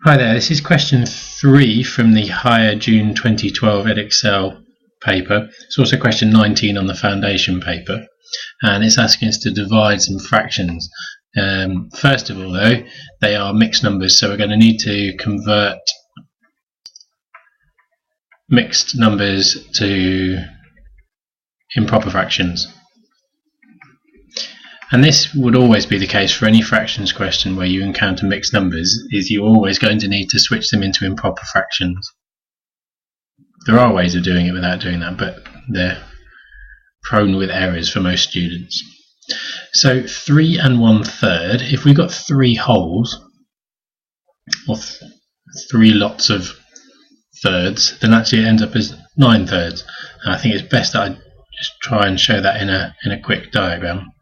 Hi there, this is question 3 from the higher June 2012 Edexcel paper. It's also question 19 on the foundation paper, and it's asking us to divide some fractions. First of all though, they are mixed numbers, so we're going to need to convert mixed numbers to improper fractions. And this would always be the case for any fractions question where you encounter mixed numbers, is you're always going to need to switch them into improper fractions. There are ways of doing it without doing that, but they're prone with errors for most students. So 3 1/3, if we've got 3 wholes, or 3 lots of thirds, then actually it ends up as 9/3. And I think it's best that I just try and show that in a quick diagram.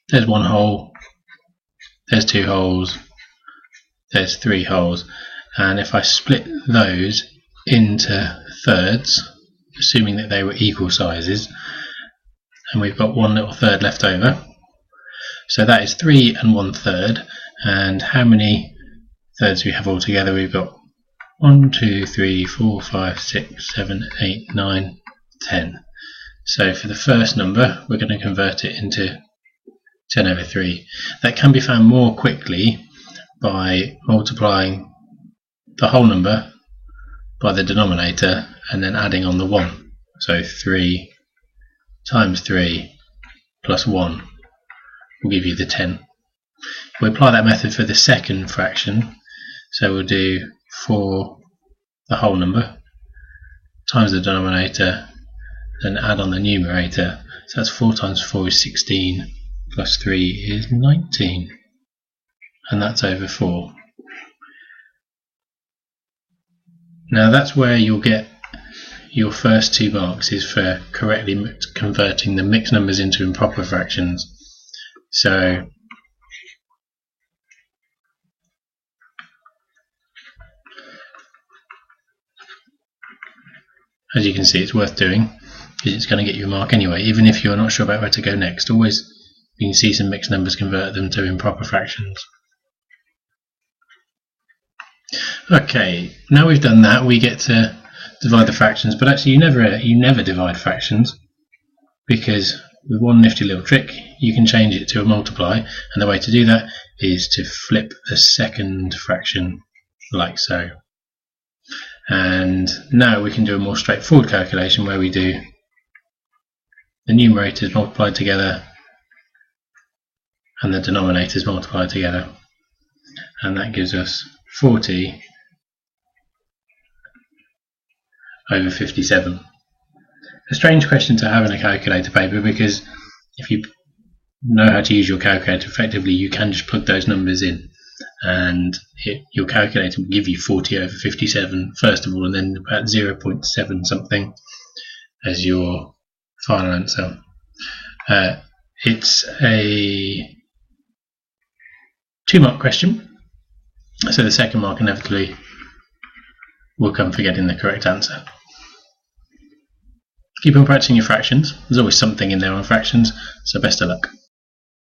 There's 1 hole, there's 2 holes, there's 3 holes, and if I split those into thirds, assuming that they were equal sizes, and we've got 1 little third left over, so that is 3 1/3, and how many thirds we have altogether? We've got 1, 2, 3, 4, 5, 6, 7, 8, 9, 10. So for the first number, we're going to convert it into 10/3. That can be found more quickly by multiplying the whole number by the denominator and then adding on the 1. So 3 times 3 plus 1 will give you the 10. We apply that method for the second fraction, so we'll do 4 the whole number times the denominator, then add on the numerator. So that's 4 times 4 is 16. Plus 3 is 19, and that's over 4. Now that's where you'll get your first 2 marks, is for correctly converting the mixed numbers into improper fractions. So as you can see, it's worth doing because it's going to get you a mark anyway, even if you're not sure about where to go next. Always, you can see some mixed numbers, convert them to improper fractions. Okay, now we've done that, we get to divide the fractions, but actually you never divide fractions, because with one nifty little trick you can change it to a multiply, and the way to do that is to flip the second fraction like so. And now we can do a more straightforward calculation where we do the numerators multiplied together and the denominators multiplied together, and that gives us 40 over 57. A strange question to have in a calculator paper, because if you know how to use your calculator effectively, you can just plug those numbers in and your calculator will give you 40 over 57 first of all, and then about 0.7 something as your final answer. It's a 2-mark question, so the second mark inevitably will come for getting the correct answer. Keep on practicing your fractions. There's always something in there on fractions, so best of luck.